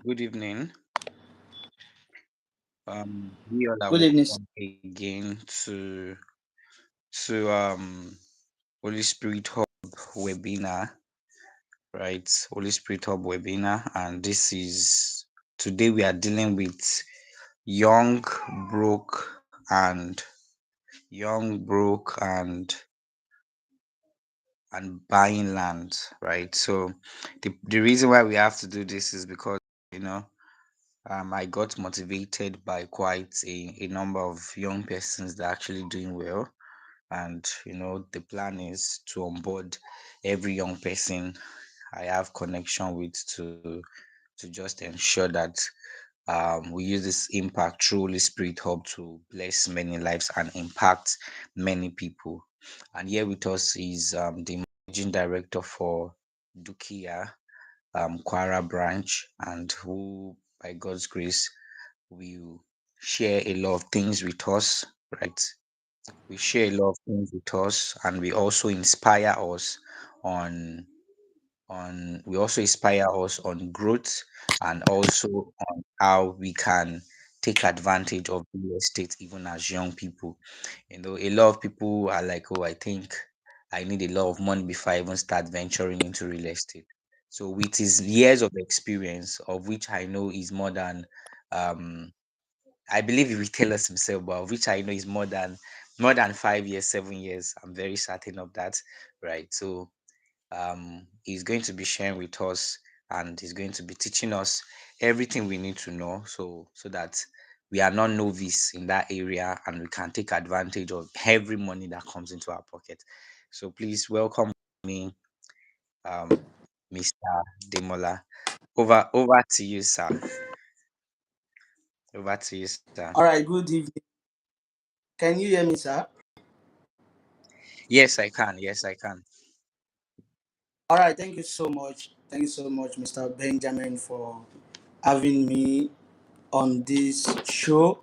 Good evening. We all are Good evening, sir. welcome again to Holy Spirit Hub webinar, right? Holy Spirit Hub webinar, and this is today we are dealing with young, broke, and young, broke, and buying land, right? So the reason why we have to do this is because you know I got motivated by quite a number of young persons that are actually doing well. And the plan is to onboard every young person I have connection with to just ensure that we use this impact through Holy Spirit Hub to bless many lives and impact many people. And here with us is the managing director for Dukia Kwara branch, and who, by God's grace, will share a lot of things with us, right? We share a lot of things with us, and we also inspire us on we also inspire us on growth and also on how we can take advantage of real estate even as young people. A lot of people are like, oh, I think I need a lot of money before I even start venturing into real estate. So with his years of experience, of which I know is more than um I believe he will tell us himself, but of which I know is more than 5 years, 7 years. I'm very certain of that. Right. So he's going to be sharing with us, and he's going to be teaching us everything we need to know, so that we are not novice in that area and we can take advantage of every money that comes into our pocket. So please welcome me, um Mr. Demola. Over to you, sir. Over to you, sir. All right, good evening. Can you hear me, sir? Yes, I can. Yes, I can. All right, thank you so much. Thank you so much, Mr. Benjamin, for having me on this show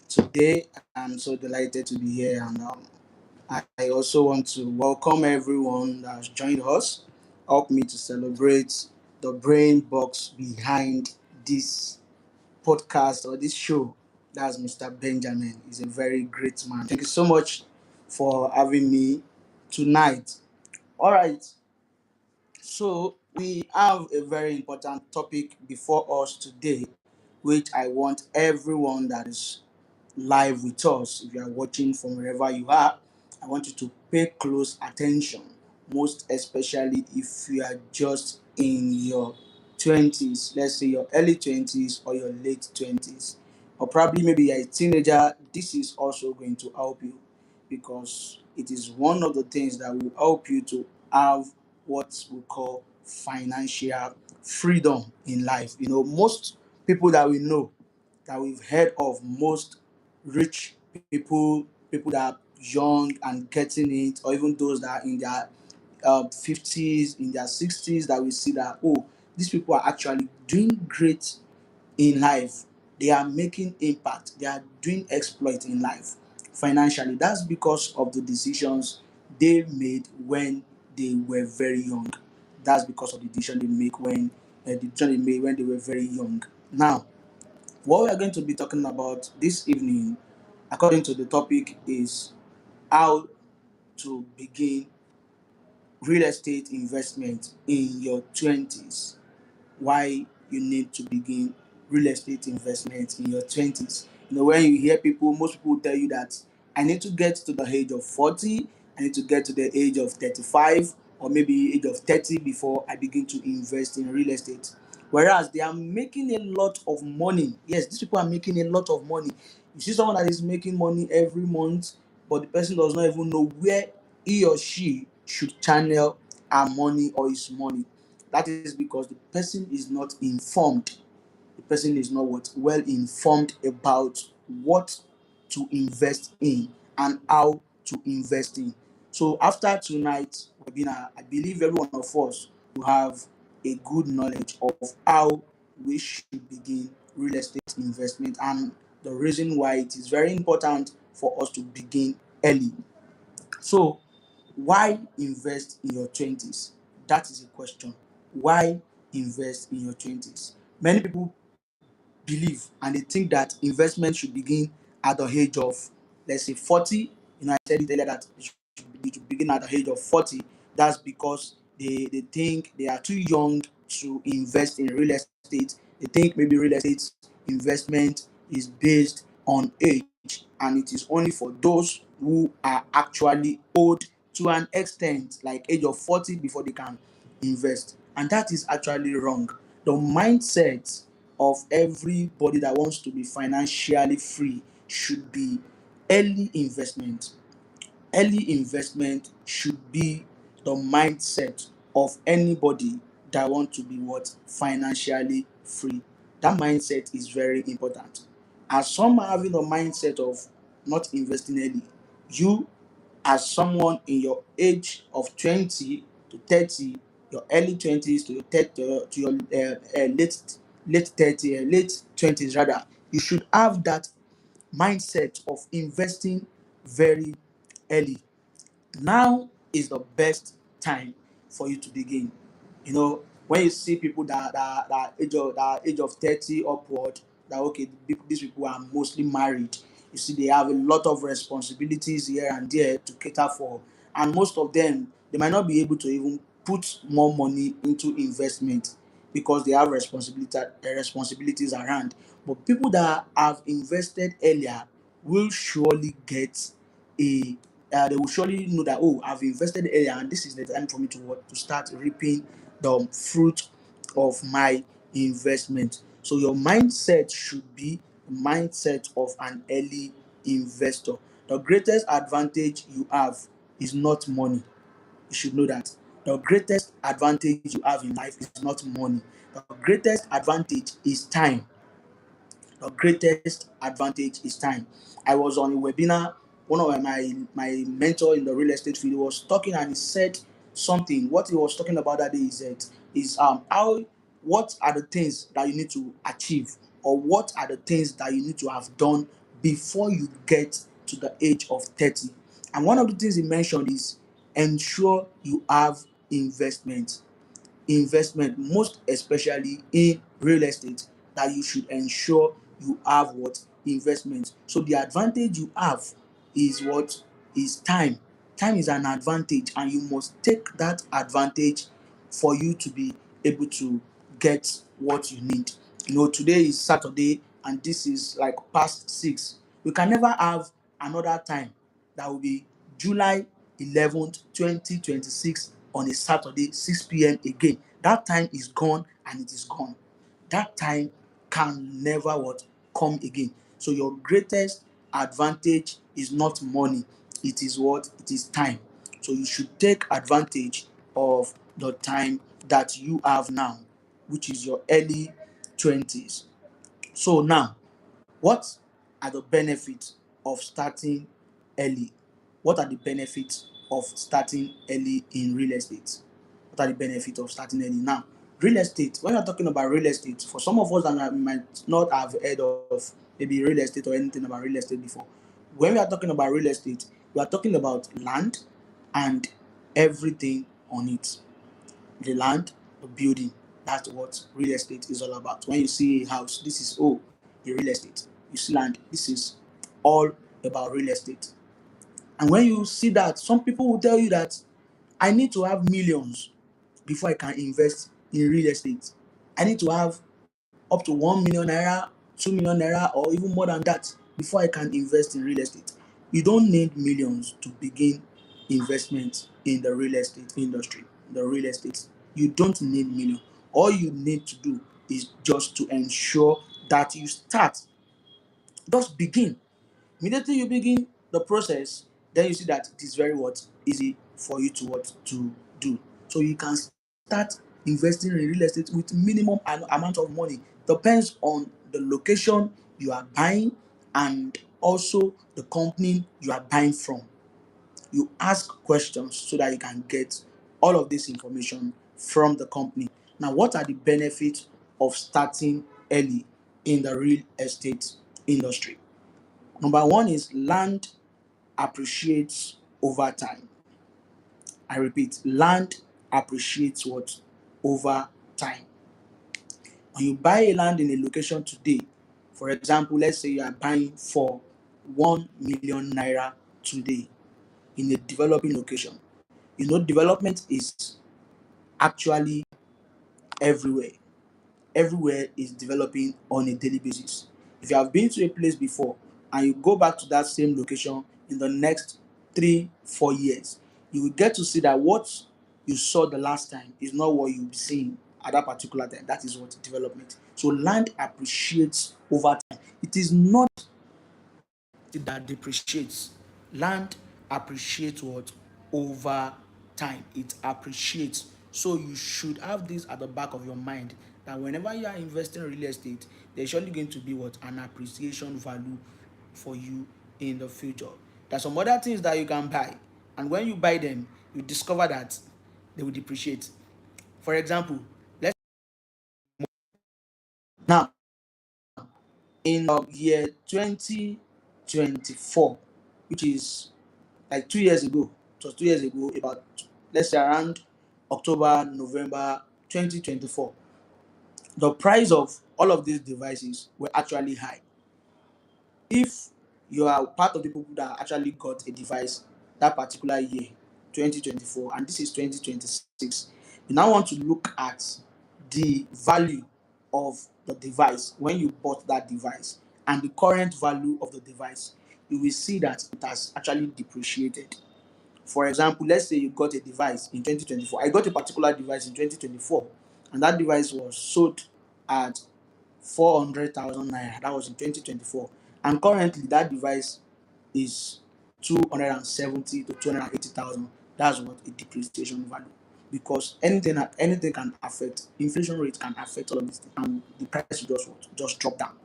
today. I'm so delighted to be here, and I also want to welcome everyone that has joined us. Help me to celebrate the brain box behind this podcast or this show. That's Mr. Benjamin. He's a very great man. Thank you so much for having me tonight. All right. So we have a very important topic before us today, which I want everyone that is live with us, if you are watching from wherever you are, I want you to pay close attention, most especially if you are just in your 20s, let's say your early 20s or your late 20s, or probably maybe you're a teenager. This is also going to help you because it is one of the things that will help you to have what we call financial freedom in life. Most people that we know, that we've heard of, most rich people that are young and getting it, or even those that are in their 50s, in their 60s, that we see that, oh, these people are actually doing great in life. They are making impact. They are doing exploit in life financially. That's because of the decisions they made when they were very young. That's because of the decision they make when the decision they made when they were very young. Now, what we are going to be talking about this evening, according to the topic, is how to begin real estate investment in your 20s. Why you need to begin real estate investment in your 20s. When you hear people, most people tell you that I need to get to the age of 40, I need to get to the age of 35, or maybe age of 30 before I begin to invest in real estate. Whereas they are making a lot of money. Yes, these people are making a lot of money. You see someone that is making money every month, but the person does not even know where he or she should channel her money or his money. That is because the person is not informed. The person is not well informed about what to invest in and how to invest in. So after tonight's webinar, I believe every one of us will have a good knowledge of how we should begin real estate investment and the reason why it is very important for us to begin early. So, why invest in your 20s? That is a question. Why invest in your 20s? Many people believe and they think that investment should begin at the age of, let's say, 40. I said it earlier that it should begin at the age of 40. That's because they think they are too young to invest in real estate. They think maybe real estate investment is based on age, and it is only for those who are actually old to an extent, like age of 40, before they can invest. And that is actually wrong. The mindset of everybody that wants to be financially free should be early investment. Early investment should be the mindset of anybody that want to be what, financially free. That mindset is very important. As some are having the mindset of not investing early, you, as someone in your age of 20 to 30, your early 20s to your late 30, late 20s rather, you should have that mindset of investing very early. Now is the best time for you to begin. When you see people that age of 30 upward, that okay, these people are mostly married. You see, they have a lot of responsibilities here and there to cater for, and most of them, they might not be able to even put more money into investment because they have responsibilities around. But people that have invested earlier will surely get a they will surely know that, oh, I've invested earlier and this is the time for me to what, to start reaping the fruit of my investment. So your mindset should be the mindset of an early investor. The greatest advantage you have is not money. You should know that. The greatest advantage you have in life is not money. The greatest advantage is time. The greatest advantage is time. I was on a webinar. One of my mentor in the real estate field was talking, and he said something. What he was talking about that day is that is how what are the things that you need to achieve, or what are the things that you need to have done before you get to the age of 30. And one of the things he mentioned is ensure you have investment. Most especially in real estate, that you should ensure you have what, investment. So the advantage you have is what, is time. Time is an advantage, and you must take that advantage for you to be able to get what you need. Today is Saturday and this is like past 6. We can never have another time that will be July 11th, 2026 on a Saturday, 6 p.m. again. That time is gone and it is gone. That time can never what, come again. So your greatest advantage is not money. It is what? It is time. So you should take advantage of the time that you have now, which is your early 20s. So now, what are the benefits of starting early? What are the benefits of starting early in real estate? What are the benefits of starting early? Now, real estate, when you're talking about real estate, for some of us that might not have heard of maybe real estate or anything about real estate before, when we are talking about real estate, we are talking about land and everything on it. The land, the building. That's what real estate is all about. When you see a house, this is, oh, a real estate. You see land, this is all about real estate. And when you see that, some people will tell you that I need to have millions before I can invest in real estate. I need to have up to 1 million naira, 2 million naira, or even more than that before I can invest in real estate. You don't need millions to begin investment in the real estate industry, the real estate. You don't need million. All you need to do is just to ensure that you start. Just begin. Immediately you begin the process, then you see that it is very what, easy for you to what, to do. So you can start investing in real estate with minimum amount of money. Depends on the location you are buying and also the company you are buying from. You ask questions so that you can get all of this information from the company. Now, what are the benefits of starting early in the real estate industry? Number one is land appreciates over time. I repeat, land appreciates what? Over time. When you buy a land in a location today, for example, let's say you are buying for 1 million naira today in a developing location. Development is actually everywhere. Everywhere is developing on a daily basis. If you have been to a place before and you go back to that same location in the next 3 4 years, you will get to see that what you saw the last time is not what you'll be seeing at that particular time. That is what development. So land appreciates over time. It is not that depreciates. Land appreciates what? Over time. It appreciates. So you should have this at the back of your mind that whenever you are investing in real estate, there's surely going to be what? An appreciation value for you in the future. There's some other things that you can buy, and when you buy them, you discover that they will depreciate. For example, let's now in the year 2024, which is like 2 years ago. It was 2 years ago, about let's say around October, November 2024. The price of all of these devices were actually high. If you are part of the people that actually got a device that particular year, 2024, and this is 2026, you now want to look at the value of the device when you bought that device and the current value of the device, you will see that it has actually depreciated. For example, let's say you got a device in 2024. I got a particular device in 2024, and that device was sold at 400,000 naira. That was in 2024. And currently, that device is 270 to 280,000. That's what a depreciation value. Because anything can affect, inflation rate can affect all of this, and the price will just drop down.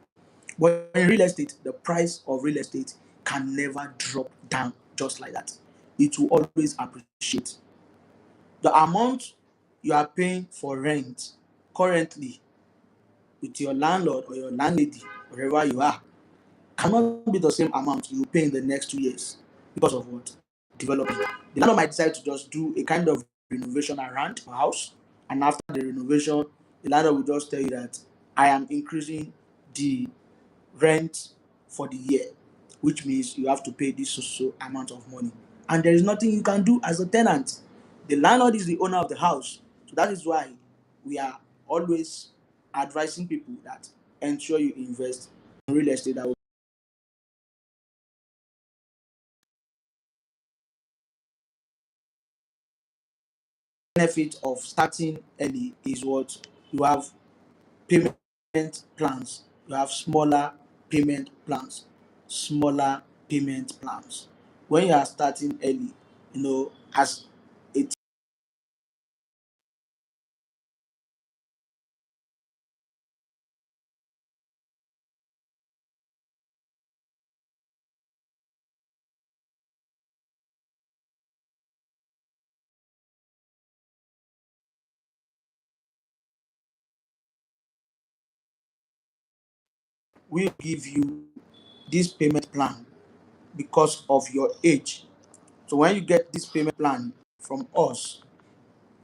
But in real estate, the price of real estate can never drop down just like that. It will always appreciate. The amount you are paying for rent currently with your landlord or your landlady, wherever you are, cannot be the same amount you will pay in the next 2 years because of what? Development. The landlord might decide to just do a kind of renovation around your house, and after the renovation, the landlord will just tell you that I am increasing the rent for the year, which means you have to pay this so amount of money. And there is nothing you can do as a tenant. The landlord is the owner of the house. So that is why we are always advising people that ensure you invest in real estate that will benefit of starting early is what you have payment plans. You have smaller payment plans. Smaller payment plans. When you are starting early, as it will give you this payment plan because of your age. So when you get this payment plan from us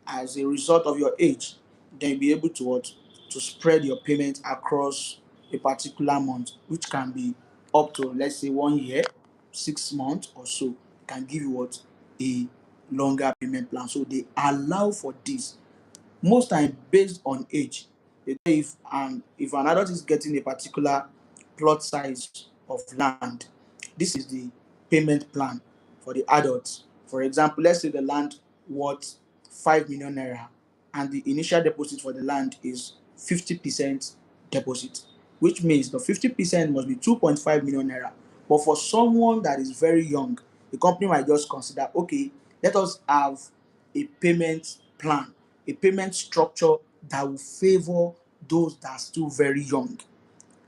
as a result of your age, then you'll be able to what? To spread your payment across a particular month, which can be up to let's say 1 year, 6 months or so. Can give you what? A longer payment plan. So they allow for this most time based on age. They say if an adult is getting a particular plot size of land, this is the payment plan for the adults. For example, let's say the land worth 5 million naira and the initial deposit for the land is 50% deposit, which means the 50% must be 2.5 million naira. But for someone that is very young, the company might just consider, okay, let us have a payment plan, a payment structure that will favor those that are still very young.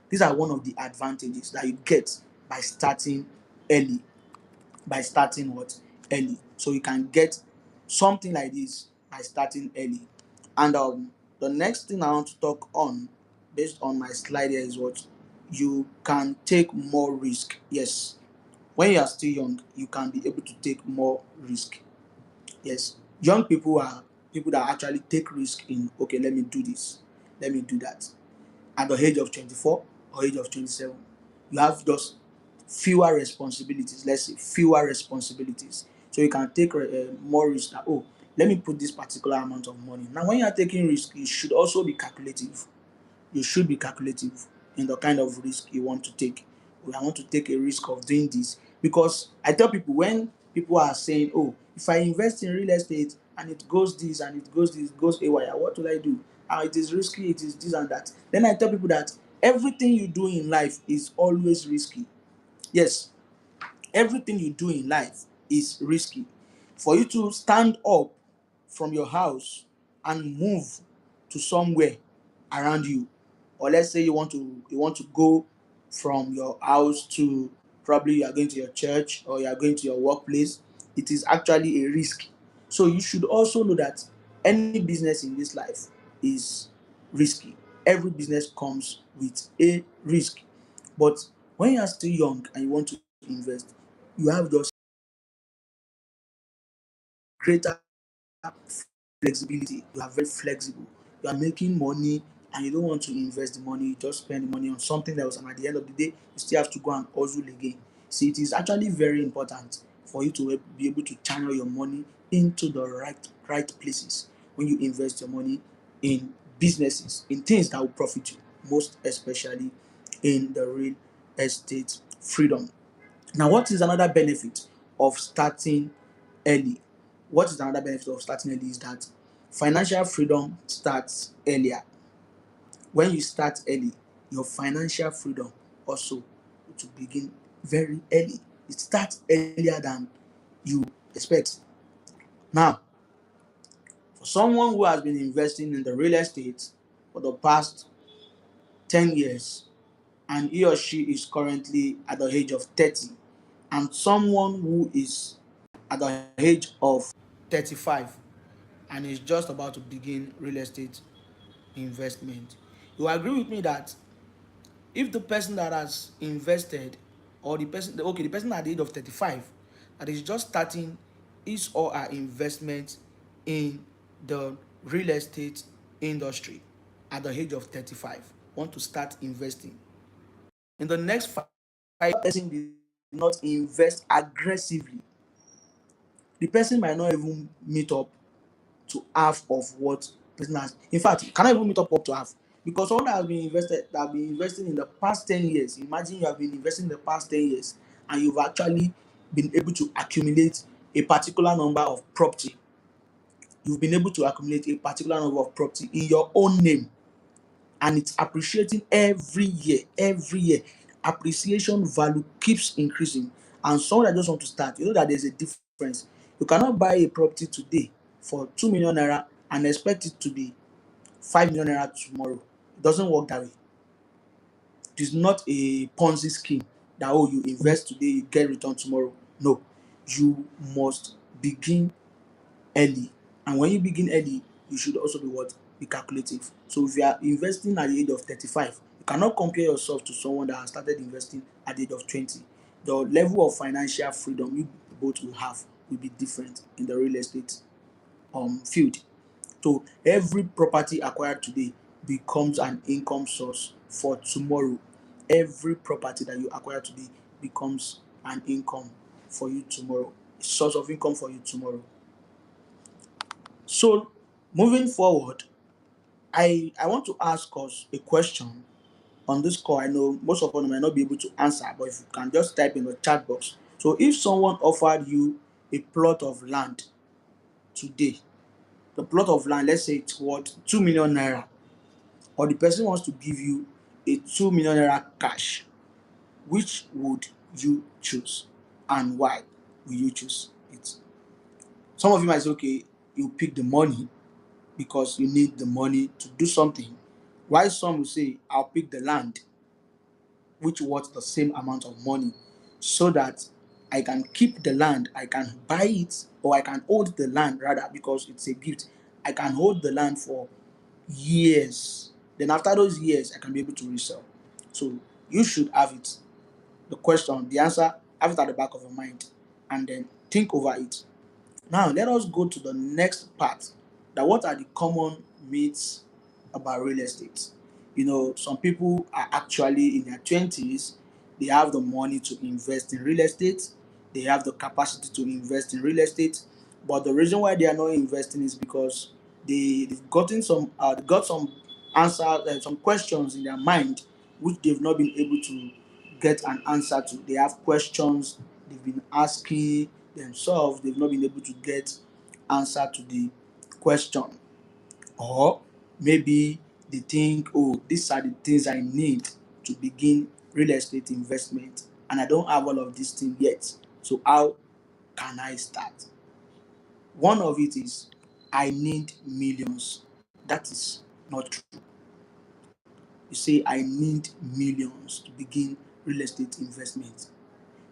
These are one of the advantages that you get by starting early. By starting what? Early. So you can get something like this by starting early. And the next thing I want to talk on, based on my slide here, is what? You can take more risk. Yes. When you are still young, you can be able to take more risk. Yes, young people are people that actually take risk in, okay, let me do this, let me do that. at the age of 24 or age of 27. You have just fewer responsibilities, let's say fewer responsibilities. So you can take more risk that, oh, let me put this particular amount of money. Now, when you are taking risk, you should also be calculative. You should be calculative in the kind of risk you want to take. I want to take a risk of doing this because I tell people when people are saying, "Oh, if I invest in real estate and it goes this and it goes this, goes AY, what will I do? It is risky, it is this and that." Then I tell people that everything you do in life is always risky. Yes, everything you do in life is risky. For you to stand up from your house and move to somewhere around you, or let's say you want to go from your house to, probably you are going to your church or you are going to your workplace, it is actually a risk. So you should also know that any business in this life is risky. Every business comes with a risk. But when you are still young and you want to invest, you have just greater flexibility. You are very flexible. You are making money and you don't want to invest the money, you just spend the money on something else, and at the end of the day, you still have to go and hustle again. See, it is actually very important for you to be able to channel your money into the right places when you invest your money in businesses, in things that will profit you, most especially in the real estate freedom. Now, what is another benefit of starting early? What is another benefit of starting early is that financial freedom starts earlier. When you start early, your financial freedom also to begin very early. It starts earlier than you expect. Now, for someone who has been investing in the real estate for the past 10 years, and he or she is currently at the age of 30, and someone who is at the age of 35 and is just about to begin real estate investment, you agree with me that if the person that has invested, or the person at the age of 35 that is just starting his or her investment in the real estate industry at the age of 35, want to start investing in the next 5 person did not invest aggressively, the person might not even meet up to half of what the person has. In fact, you cannot even meet up to half, because someone that has been investing in the past 10 years, imagine you have been investing in the past 10 years and you've actually been able to accumulate a particular number of property. You've been able to accumulate a particular number of property in your own name, and it's appreciating every year. Appreciation value keeps increasing. And someone that just want to start, you know that there's a difference. You cannot buy a property today for 2 million naira and expect it to be 5 million naira tomorrow. It doesn't work that way. It is not a Ponzi scheme that, oh, you invest today, you get return tomorrow. No, you must begin early. And when you begin early, you should also be what? Be calculative. So if you are investing at the age of 35, you cannot compare yourself to someone that has started investing at the age of 20. The level of financial freedom you both will have will be different in the real estate field. So every property acquired today becomes an income source for tomorrow. Every property that you acquire today becomes an income for you tomorrow, a source of income for you tomorrow. So moving forward, I want to ask us a question on this call. I know most of us might not be able to answer, but if you can just type in the chat box. So if someone offered you a plot of land today, the plot of land, let's say it's worth 2 million naira, or the person wants to give you a 2 million naira cash, which would you choose and why will you choose it? Some of you might say, okay, you pick the money because you need the money to do something. While some will say, I'll pick the land, which worth the same amount of money, so that I can keep the land, I can buy it, or I can hold the land rather, because it's a gift. I can hold the land for years. Then after those years, I can be able to resell. So you should have it. The question, the answer, have it at the back of your mind, and then think over it. Now let us go to the next part. That what are the common myths about real estate? Some people are actually in their 20s, they have the money to invest in real estate, they have the capacity to invest in real estate, but the reason why they are not investing is because they've gotten they got some answer, some questions in their mind which they've not been able to get an answer to. They have questions they've been asking themselves, they've not been able to get answer to the question. Or maybe they think, oh, these are the things I need to begin real estate investment, and I don't have all of these things yet. So how can I start? One of it is, I need millions. That is not true. You say I need millions to begin real estate investment.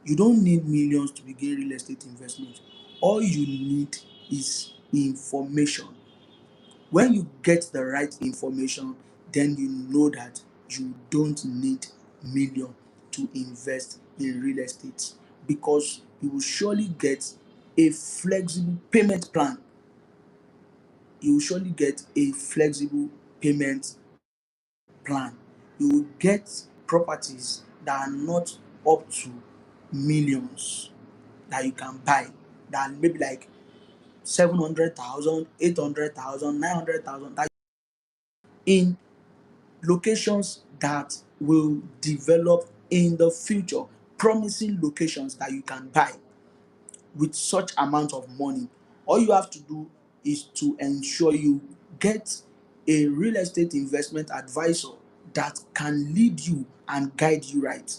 You don't need millions to begin real estate investment. All you need is information. When you get the right information, then you know that you don't need million to invest in real estate, because you will surely get a flexible payment plan. You will surely get a flexible payment plan. You will get properties that are not up to millions that you can buy, that maybe like 700,000, 800,000, 900,000, that in locations that will develop in the future, promising locations that you can buy with such amount of money. All you have to do is to ensure you get a real estate investment advisor that can lead you and guide you right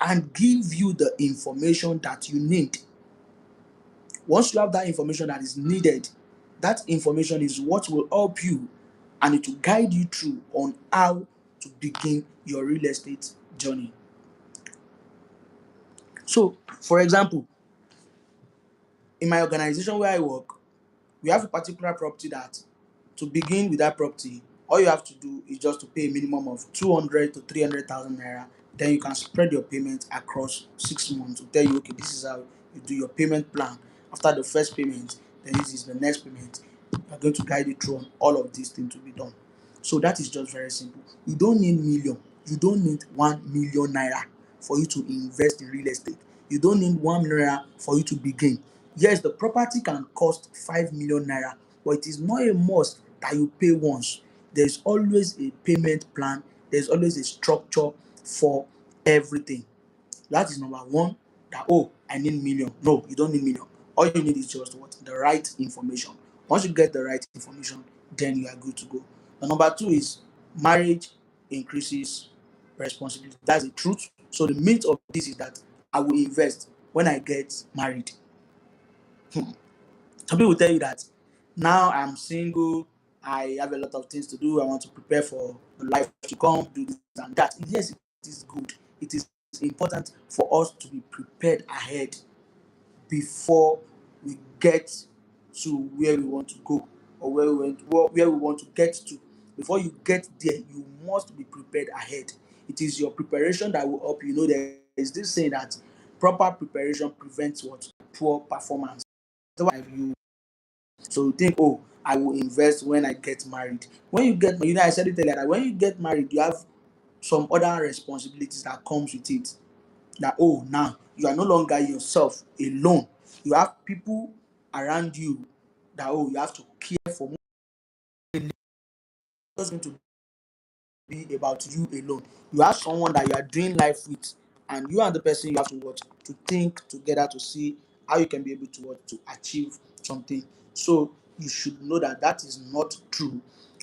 and give you the information that you need. Once you have that information that is needed, that information is what will help you, and it will guide you through on how to begin your real estate journey. So, for example, in my organization where I work, we have a particular property that, to begin with that property, all you have to do is just to pay a minimum of 200 to 300,000 naira. Then you can spread your payment across 6 months to tell you, okay, this is how you do your payment plan. After the first payment, then this is the next payment. We are going to guide you through on all of these things to be done. So that is just very simple. You don't need million. You don't need 1 million naira for you to invest in real estate. You don't need 1 million naira for you to begin. Yes, the property can cost 5 million naira, but it is not a must that you pay once. There's always a payment plan, there's always a structure for everything. That is number one. That, oh, I need million. No, you don't need million. All you need is just what? The right information. Once you get the right information, then you are good to go. The number two is, marriage increases responsibility. That's the truth. So the myth of this is that I will invest when I get married. Some people will tell you that now I'm single, I have a lot of things to do, I want to prepare for the life to come, do this and that. Yes, it is good. It is important for us to be prepared ahead before we get to where we want to go, or where we want to get to. Before you get there, you must be prepared ahead. It is your preparation that will help you. There is this saying that proper preparation prevents what? Poor performance. So you think, oh, I will invest when I get married. When you get, I said it earlier that when you get married, you have some other responsibilities that comes with it. That, oh, now you are no longer yourself alone. You have people around you that, oh, you have to care for. It's just going to be about you alone. You have someone that you are doing life with, and you and the person, you have to what? To think together to see how you can be able to what? To achieve something. So you should know that that is not true.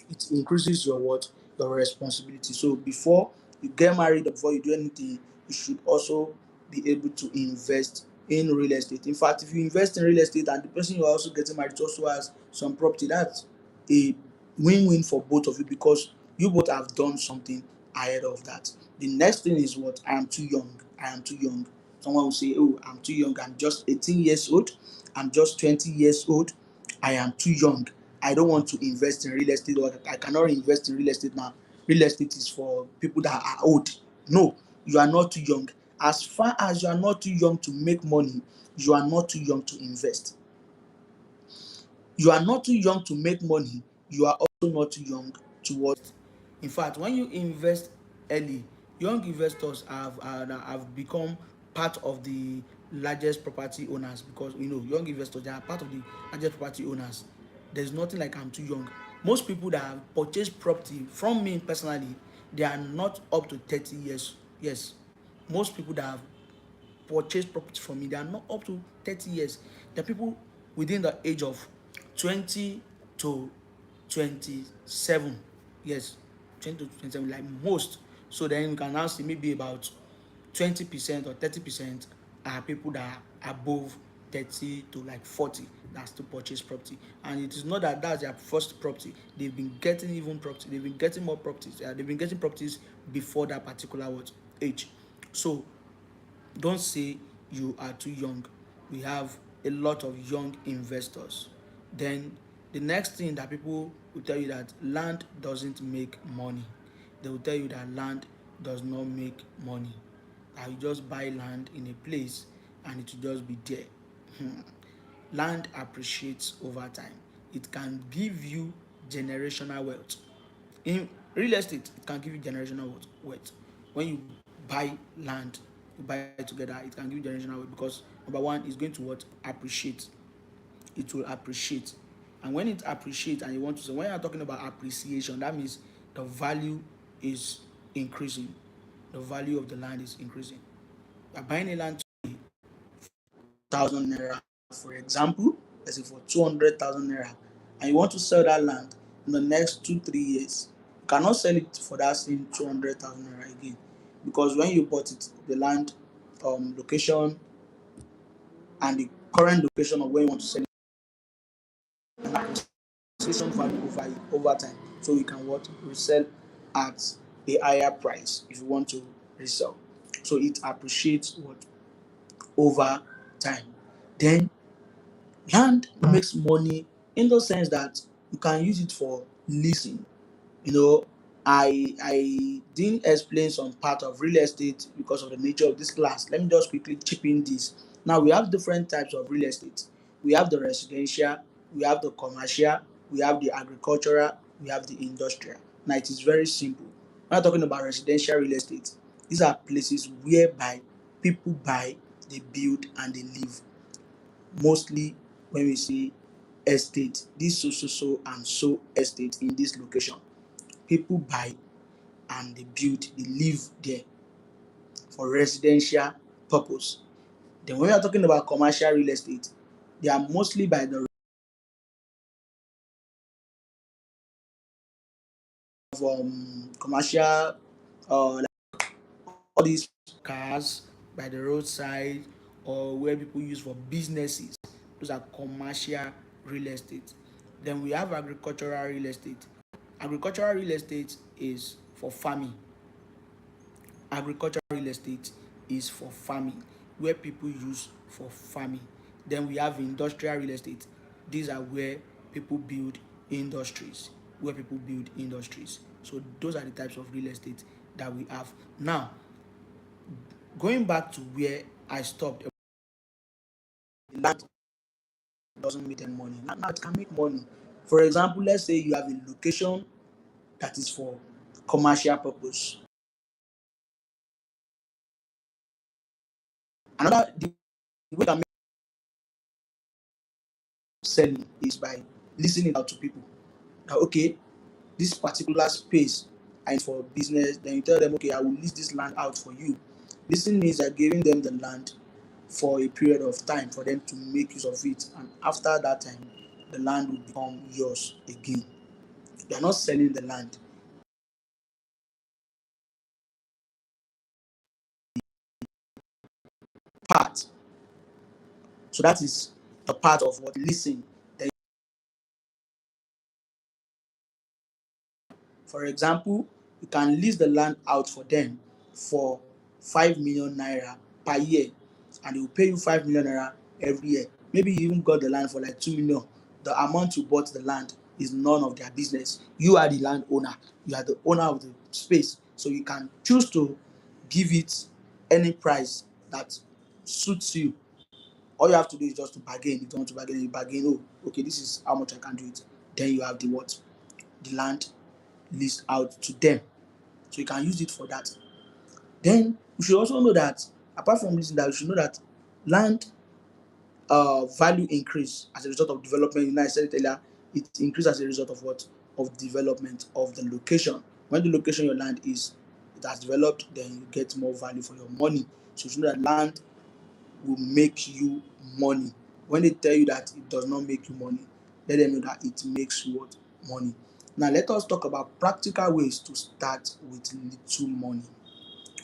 It increases your what? Your responsibility. So before you get married, or before you do anything, you should also be able to invest in real estate. In fact, if you invest in real estate and the person you are also getting married also has some property, that's a win-win for both of you, because you both have done something ahead of that. The next thing is what? I am too young. I am too young. Someone will say, oh, I'm too young. I'm just 18 years old. I'm just 20 years old. I am too young. I don't want to invest in real estate, or I cannot invest in real estate now. Real estate is for people that are old. No, you are not too young. As far as you are not too young to make money, you are not too young to invest. You are not too young to make money. You are also not too young to what? In fact, when you invest early, young investors have become part of the largest property owners, because young investors, they are part of the largest property owners. There's nothing like I'm too young. Most people that have purchased property from me personally, they are not up to 30 years. Yes, most people that have purchase property from me, they are not up to 30 years. The people within the age of 20 to 27. Yes, 20 to 27, like most. So then you can now see maybe about 20% or 30% are people that are above 30 to like 40 that still purchase property. And it is not that that's their first property. They've been getting even property, they've been getting more properties, they've been getting properties before that particular what age. So don't say you are too young. We have a lot of young investors. Then the next thing that people will tell you, that land doesn't make money. They will tell you that land does not make money. That you just buy land in a place and it will just be there. Land appreciates over time. It can give you generational wealth. In real estate, it can give you generational wealth. When you buy land, you buy it together, it can give you generational wealth, because number one, it's going to what appreciate. It will appreciate. And when it appreciates, and you want to say, when you're talking about appreciation, that means the value is increasing. The value of the land is increasing. You're buying a land 1,000 naira, for example, let's say for 200,000 naira, and you want to sell that land in the next 2 3 years, you cannot sell it for that same 200,000 naira again, because when you bought it, the land location and the current location of where you want to sell it, and appreciation value over time, so you can what resell at a higher price if you want to resell. So it appreciates what over time. Then land makes money in the sense that you can use it for leasing. you know I didn't explain some part of real estate because of the nature of this class. Let me just quickly chip in this. Now we have different types of real estate. We have the residential, we have the commercial, we have the agricultural, we have the industrial. Now it is very simple. When I'm talking about residential real estate, these are places whereby people buy, they build and they live. Mostly when we say estate, this so so so and so estate in this location, people buy and they build, they live there for residential purpose. Then when we are talking about commercial real estate, they are mostly by the commercial, like all these cars by the roadside, or where people use for businesses. Those are commercial real estate. Then we have agricultural real estate. Agricultural real estate is for farming. Agricultural real estate is for farming, where people use for farming. Then we have industrial real estate. These are where people build industries, where people build industries. So those are the types of real estate that we have. Now, going back to where I stopped, the land doesn't make them money. Now it can make money. For example, let's say you have a location that is for commercial purpose. Another the way can make selling is by listening out to people. That okay, this particular space and for business, then you tell them, okay, I will lease this land out for you. Listening means you're giving them the land for a period of time for them to make use of it, and after that time, the land will become yours again. You're not selling the land. Part. So that is the part of what listen. Then, for example, you can lease the land out for them for 5 million naira per year, and they will pay you 5 million naira every year. Maybe you even got the land for like 2 million. The amount you bought the land is none of their business. You are the landowner. You are the owner of the space, so you can choose to give it any price that suits you. All you have to do is just to bargain. If you don't want to bargain, you bargain. Oh, okay, this is how much I can do it. Then you have the what? The land. leased out to them. So you can use it for that. Then you should also know that apart from leasing that, you should know that land value increase as a result of development. You know, I said it earlier, it increases as a result of what? Of development of the location. When the location your land is, it has developed, then you get more value for your money. So you should know that land will make you money. When they tell you that it does not make you money, let them know that it makes you what? Money. Now let us talk about practical ways to start with little money.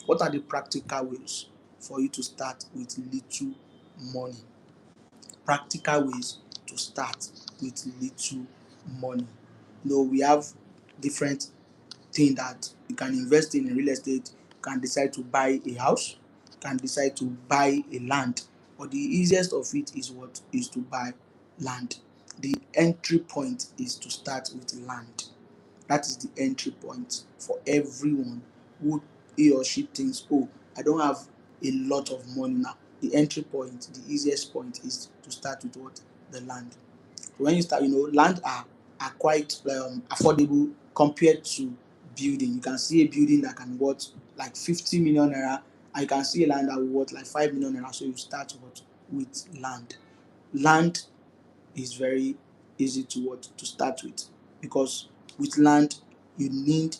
What are the practical ways for you to start with little money? Practical ways to start with little money. You know, we have different things that you can invest in real estate. You can decide to buy a house, you can decide to buy a land, but the easiest of it is what? Is to buy land. The entry point is to start with land. That is the entry point for everyone who he or she thinks, oh, I don't have a lot of money now. The entry point, the easiest point is to start with what? The land. So when you start, land are quite affordable compared to building. You can see a building that can worth like 50 million naira, and you can see a land that will worth like 5 million naira. So you start what? With land. Land is very easy to what? To start with, because with land you need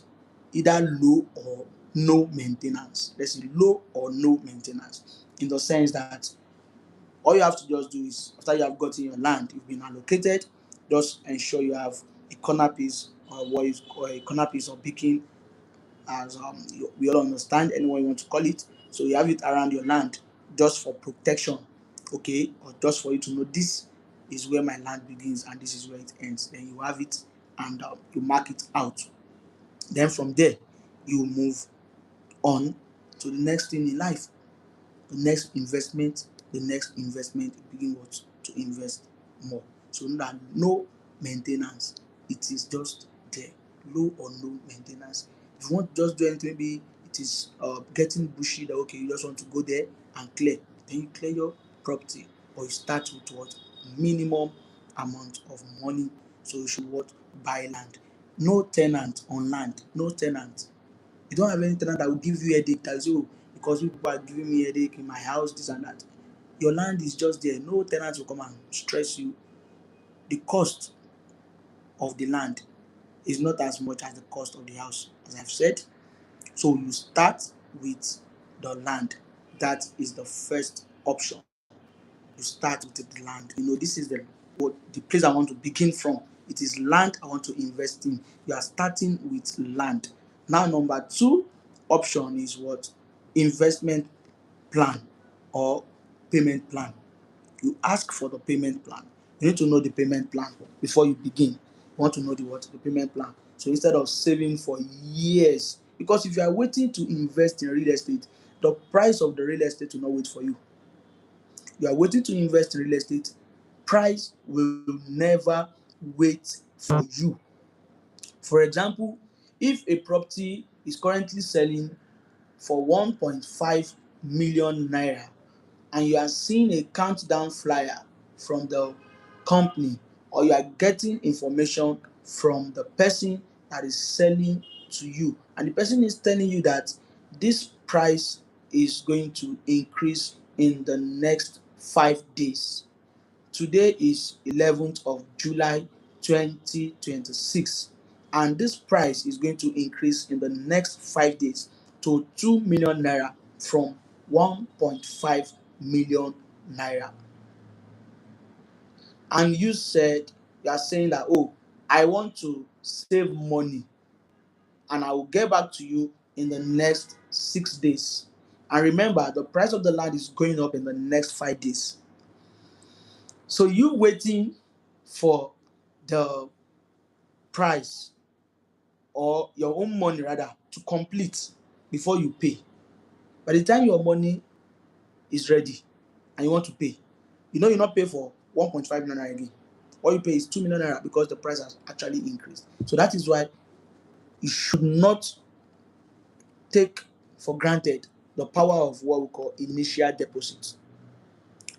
either low or no maintenance. Let's say low or no maintenance, in the sense that all you have to just do is, after you have gotten your land, you've been allocated, just ensure you have a corner piece, or what is called a corner piece of picking, as we all understand, anyone you want to call it. So you have it around your land just for protection, okay, or just for you to know this is where my land begins and this is where it ends. Then you have it, and you mark it out. Then from there, you move on to the next thing in life, the next investment, you begin what? To invest more. So that no maintenance, it is just there, low or no maintenance. If you want to just do anything, maybe it is getting bushy, that okay, you just want to go there and clear, then you clear your property, or you start with what? Minimum amount of money. So you should what? Buy land. No tenant on land, no tenant. You don't have any tenant that will give you headache, that say, oh, because you people are giving me headache in my house, this and that. Your land is just there. No tenant will come and stress you. The cost of the land is not as much as the cost of the house, as I've said. So you start with the land. That is the first option. You start with the land. This is the place I want to begin from. It is land I want to invest in. You are starting with land. Now, number two option is what? Investment plan or payment plan. You ask for the payment plan. You need to know the payment plan before you begin. You want to know the payment plan. So instead of saving for years, because if you are waiting to invest in real estate, the price of the real estate will not wait for you. You are waiting to invest in real estate, price will never wait for you. For example, if a property is currently selling for 1.5 million naira, and you are seeing a countdown flyer from the company, or you are getting information from the person that is selling to you, and the person is telling you that this price is going to increase in the next 5 days. Today is 11th of July 2026, and this price is going to increase in the next 5 days to 2 million naira from 1.5 million naira. And you are saying that, oh, I want to save money and I will get back to you in the next 6 days. And remember, the price of the land is going up in the next 5 days. So you waiting for the price, or your own money rather, to complete before you pay. By the time your money is ready and you want to pay, you not pay for 1.5 million naira again. What you pay is 2 million naira, because the price has actually increased. So that is why you should not take for granted the power of what we call initial deposit.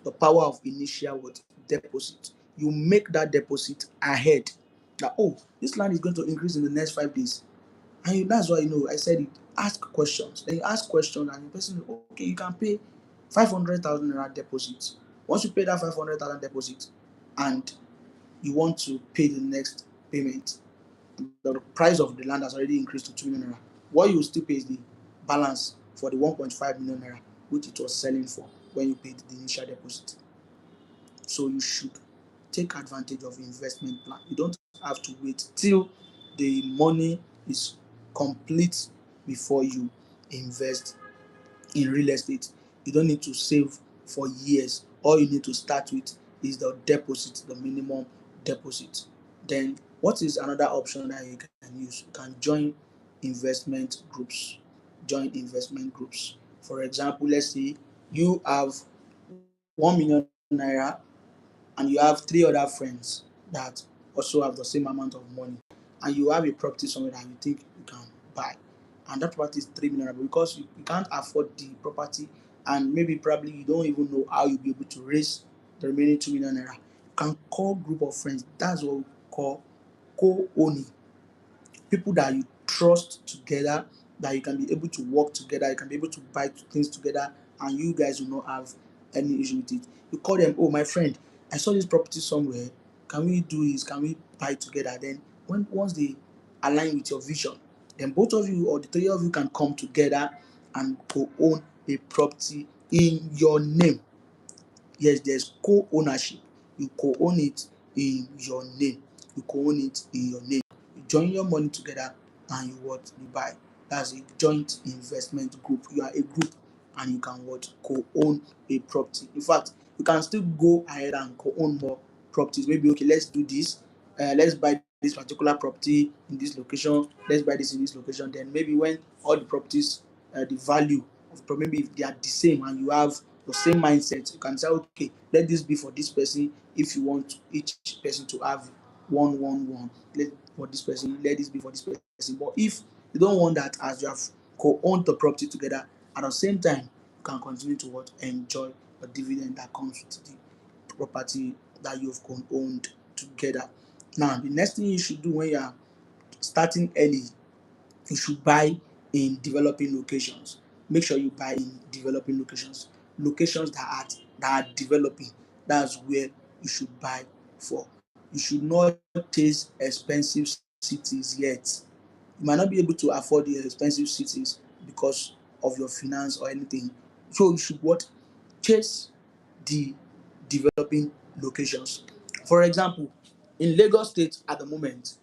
The power of initial what? Deposit. You make that deposit ahead, that, oh, this land is going to increase in the next 5 days. And that's why I said it. Ask questions. Then you ask questions, and the person, okay, you can pay 500,000 naira deposit. Once you pay that 500,000 deposit, and you want to pay the next payment, the price of the land has already increased to 2 million naira. What you will still pay is the balance for the 1.5 million naira which it was selling for when you paid the initial deposit. So you should take advantage of investment plan. You don't have to wait till the money is complete before you invest in real estate. You don't need to save for years. All you need to start with is the deposit, the minimum deposit. Then what is another option that you can use? You can join investment groups. Join investment groups. For example, let's say you have 1 million naira and you have three other friends that also have the same amount of money, and you have a property somewhere that you think you can buy, and that property is 3 million, but because you can't afford the property, and maybe probably you don't even know how you'll be able to raise the remaining 2 million naira, you can call group of friends. That's what we call co-owning. People that you trust together, that you can be able to work together, you can be able to buy things together, and you guys will not have any issue with it. You call them, oh my friend, I saw this property somewhere. Can we do this? Can we buy together? Then once they align with your vision, then both of you or the three of you can come together and co-own a property in your name. Yes, there's co-ownership. You co-own it in your name. You co-own it in your name. You join your money together and you buy. That's a joint investment group. You are a group and you can co-own a property. In fact, you can still go ahead and co-own more properties. Maybe okay, let's do this. Let's buy this particular property in this location. Let's buy this in this location. Then maybe when all the properties, the value of maybe if they are the same and you have the same mindset, you can say, okay, let this be for this person. If you want each person to have one, let for this person, let this be for this person. But if you don't want that, as you have co-owned the property together, at the same time you can continue to enjoy the dividend that comes with the property that you've co-owned together. Now the next thing you should do when you are starting early, you should buy in developing locations. Make sure you buy in developing locations. Locations that are developing. That's where you should buy for. You should not chase expensive cities yet. You might not be able to afford the expensive cities because of your finance or anything. So you should what? Chase the developing locations. For example, in Lagos State at the moment,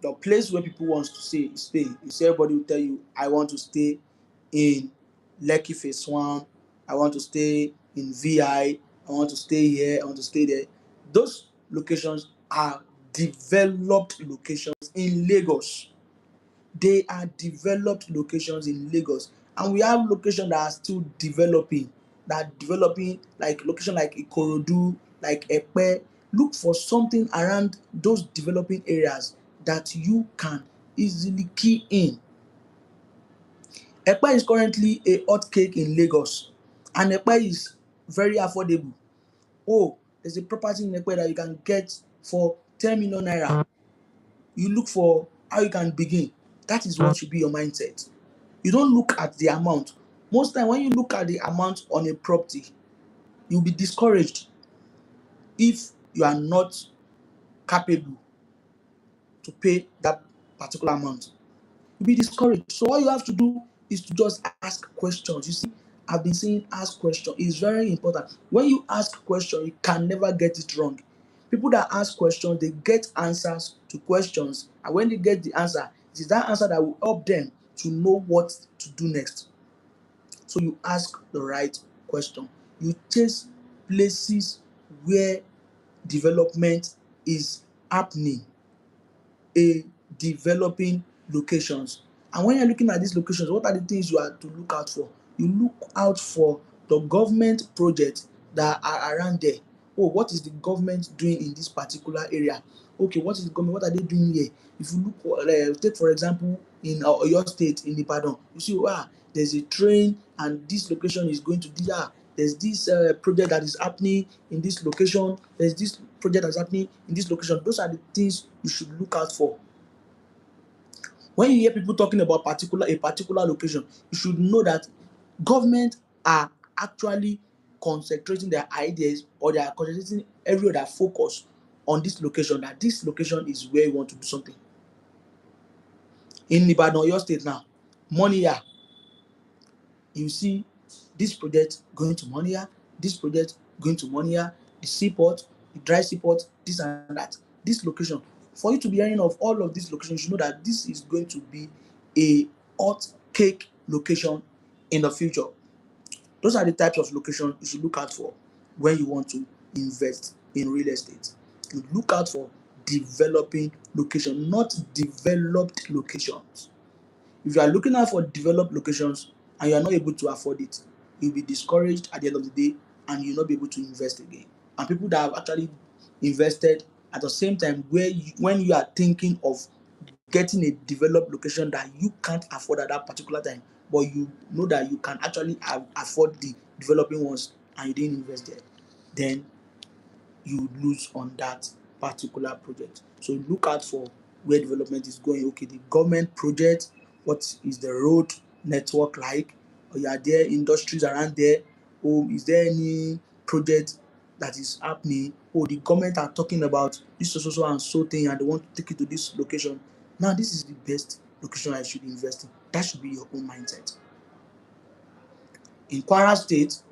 the place where people want to stay. You see, everybody will tell you, I want to stay in Lekki Phase 1, I want to stay in I want to stay here, I want to stay there. Those locations are developed locations in Lagos. They are developed locations in Lagos, and we have locations that are still developing, like location like Ikorodu, like Epe. Look for something around those developing areas that you can easily key in. Epe is currently a hot cake in Lagos, and Epe is very affordable. Oh, there's a property in Epe that you can get for 10 million naira. You look for how you can begin. That is what should be your mindset. You don't look at the amount. Most time when you look at the amount on a property, you'll be discouraged if you are not capable to pay that particular amount. You'll be discouraged. So all you have to do is to just ask questions. You see, I've been saying ask questions. It's very important. When you ask questions, you can never get it wrong. People that ask questions, they get answers to questions. And when they get the answer, it is that answer that will help them to know what to do next. So you ask the right question. You chase places where development is happening, a developing locations. And when you're looking at these locations, what are the things you are to look out for? You look out for the government projects that are around there. Oh, what is the government doing in this particular area? Okay, what is the government, what are they doing here? If you look, take for example in Oyo State in Ibadan, you see, there's a train and this location is going to this, there's this project that is happening in this location, there's this project that's happening in this location. Those are the things you should look out for. When you hear people talking about a particular location, you should know that government are actually concentrating their ideas, or they are concentrating every other focus on this location, that this location is where you want to do something. In Ibadan, Oyo State now, Moniya, you see this project going to Moniya, this project going to Moniya, the seaport, the dry seaport, this and that. This location, for you to be hearing of all of these locations, you know that this is going to be a hot cake location in the future. Those are the types of locations you should look out for when you want to invest in real estate. You look out for developing location, not developed locations. If you are looking out for developed locations and you are not able to afford it, you'll be discouraged at the end of the day, and you'll not be able to invest again. And people that have actually invested at the same time, when you are thinking of getting a developed location that you can't afford at that particular time, but you know that you can actually afford the developing ones, and you didn't invest there, then you lose on that particular project. So look out for where development is going. Okay, the government project, what is the road network like? Or are there industries around there? Or is there any project that is happening? Oh, the government are talking about this so and so thing, and they want to take it to this location. Now, this is the best location I should invest in. That should be your own mindset. In Kwara State,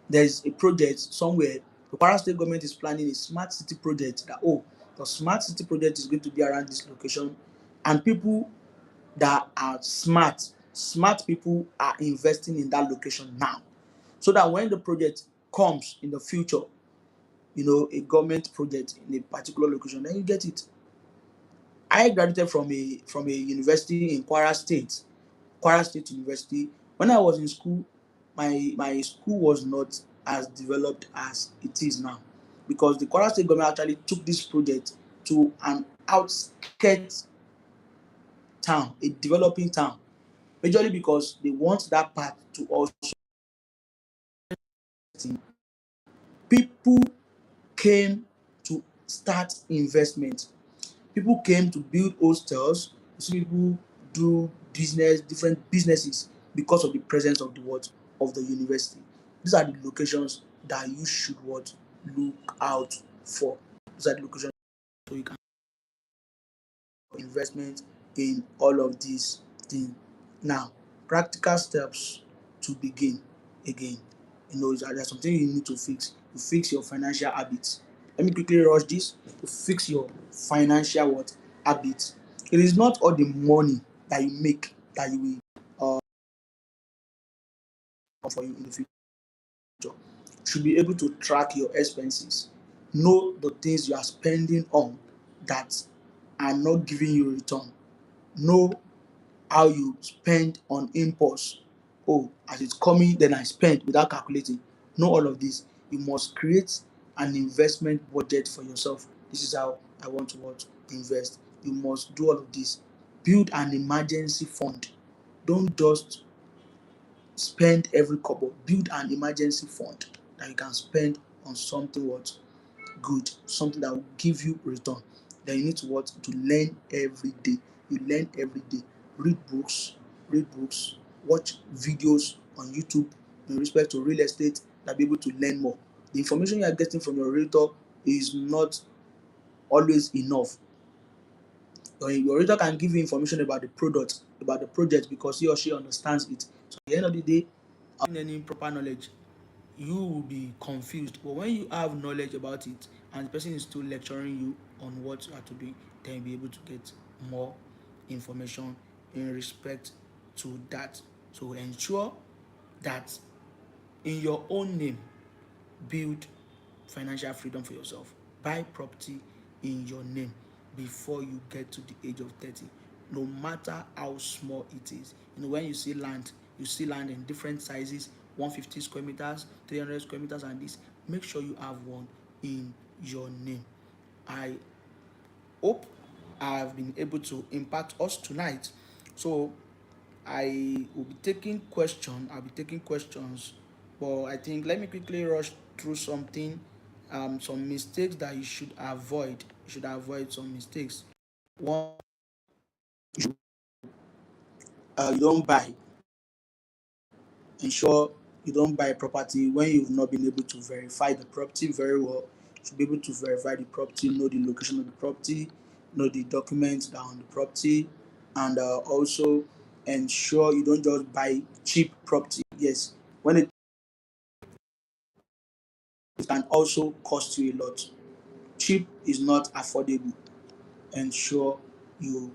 there is a project somewhere. The Kwara State government is planning a smart city project, that the smart city project is going to be around this location, and people that are smart people are investing in that location now, so that when the project comes in the future, a government project in a particular location, then you get it. I graduated from a university in Kwara State, Kwara State University. When I was in school, my school was not as developed as it is now, because the Kwara State government actually took this project to an outskirt town, a developing town, majorly because they want that part to also. People came to start investment. People came to build hostels. You see people do different businesses, because of the presence of the university. These are the locations that you should look out for. These are the locations, so you can investment in all of these things. Now, practical steps to begin again. There's something you need to fix. You fix your financial habits. Let me quickly rush this. To fix your financial habits. It is not all the money that you make that you will for you in the future. You should be able to track your expenses. Know the things you are spending on that are not giving you return. Know how you spend on impulse. Oh, as it's coming, then I spend without calculating. Know all of this. You must create an investment budget for yourself. This is how I want to invest. You must do all of this. Build an emergency fund. Don't just spend every kobo. Build an emergency fund that you can spend on something good, something that will give you return. Then you need to learn every day. You learn every day. Read books, watch videos on YouTube in respect to real estate, that be able to learn more. The information you are getting from your realtor is not always enough. Your realtor can give you information about the product, about the project, because he or she understands it. So at the end of the day, any proper knowledge, you will be confused. But when you have knowledge about it, and the person is still lecturing you on what you are to do, then you'll be able to get more information in respect to that. So ensure that in your own name, build financial freedom for yourself. Buy property in your name before you get to the age of 30, no matter how small it is. When you see land in different sizes, 150 square meters, 300 square meters, and this. Make sure you have one in your name. I hope I have been able to impact us tonight. So I will be taking questions. I'll be taking questions, but I think let me quickly rush through something. Some mistakes that you should avoid. You should avoid some mistakes. One, you don't buy, ensure you don't buy property when you've not been able to verify the property very well. You should be able to verify the property, know the location of the property, know the documents that are on the property, and also ensure you don't just buy cheap property. Yes, when it can also cost you a lot. Cheap is not affordable. Ensure you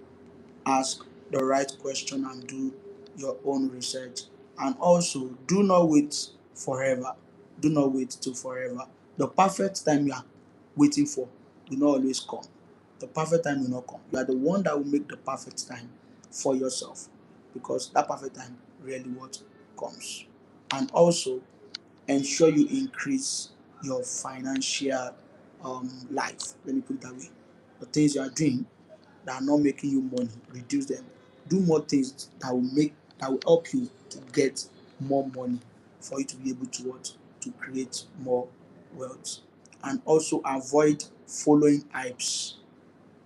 ask the right question and do your own research. And also, do not wait forever. Do not wait till forever. The perfect time you are waiting for will not always come. The perfect time will not come. You are the one that will make the perfect time for yourself, because that perfect time really what comes. And also, ensure you increase your financial life. Let me put it that way. The things you are doing that are not making you money, reduce them. Do more things that will help you to get more money, for you to be able to what, to create more wealth. And also avoid following hypes.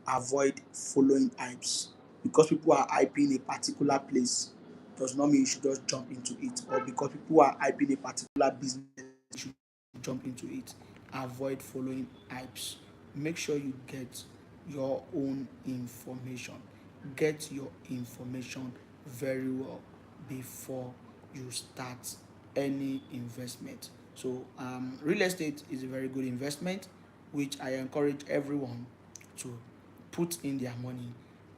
Avoid following hypes. Because people are hyping a particular place does not mean you should just jump into it, or because people are hyping a particular business you should jump into it. Avoid following hypes. Make sure you get your own information. Get your information very well before you start any investment. So real estate is a very good investment, which I encourage everyone to put in their money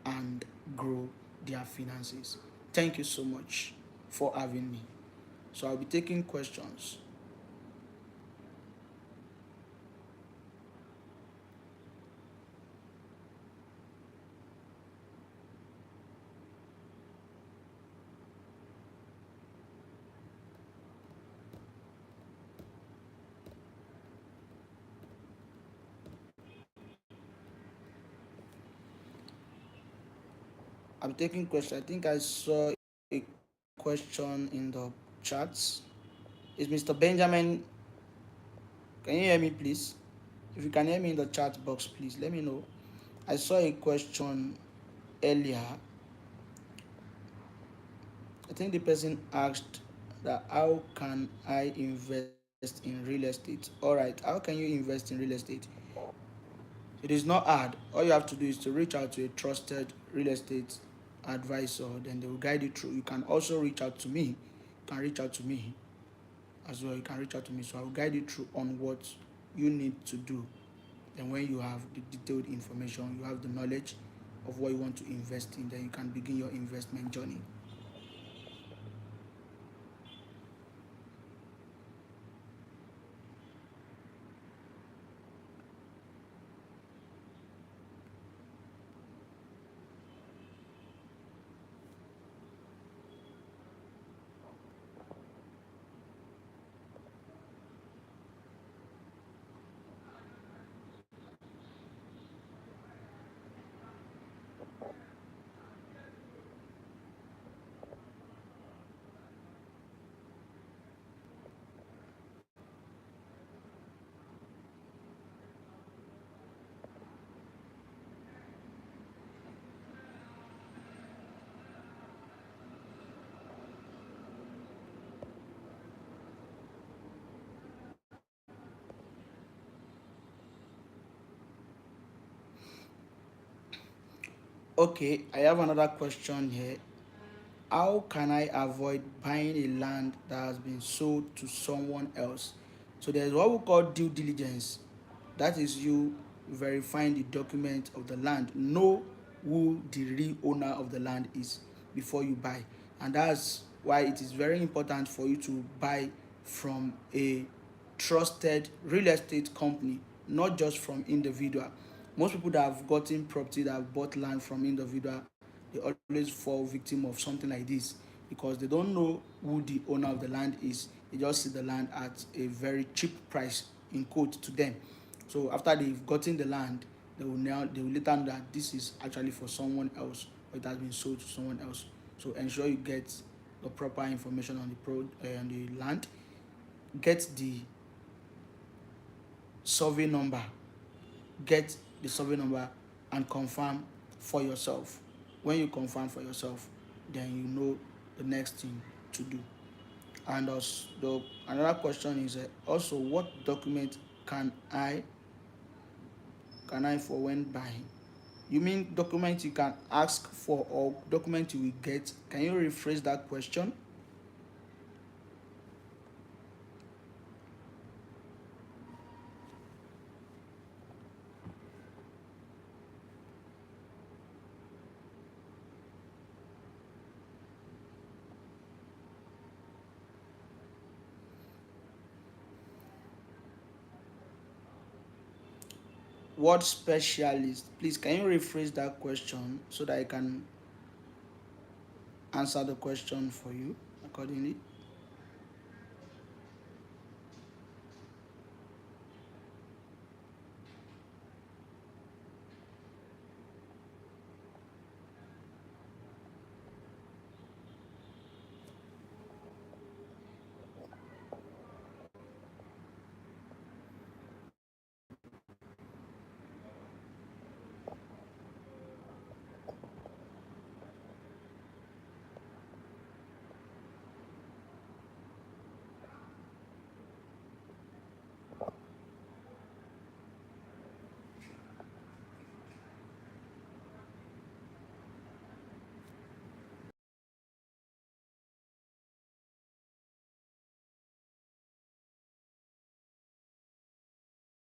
and grow their finances. Thank you so much for having me. So I'll be taking questions. I'm taking questions. I think I saw a question in the chats. Is Mr. Benjamin, can you hear me, please? If you can hear me in the chat box, please let me know. I saw a question earlier. I think the person asked that how can I invest in real estate? All right, how can you invest in real estate? It is not hard. All you have to do is to reach out to a trusted real estate advisor, then they will guide you through. You can also reach out to me. You can reach out to me as well. You can reach out to me. So I will guide you through on what you need to do. Then when you have the detailed information, you have the knowledge of what you want to invest in, then you can begin your investment journey. Okay, I have another question here. How can I avoid buying a land that has been sold to someone else? So there's what we call due diligence. That is you verifying the document of the land, know who the real owner of the land is before you buy. And that's why it is very important for you to buy from a trusted real estate company, not just from individual. Most people that have gotten property, that have bought land from individual, they always fall victim of something like this, because they don't know who the owner of the land is. They just see the land at a very cheap price, in quote, to them. So after they've gotten the land, they will later know that this is actually for someone else, or it has been sold to someone else. So ensure you get the proper information on on the land. Get the survey number. Get the survey number and confirm for yourself. When you confirm for yourself, then you know the next thing to do. And also, another question is also, what document can I for when buying? You mean document you can ask for or document you will get? Can you rephrase that question? What specialist? Please, can you rephrase that question so that I can answer the question for you accordingly?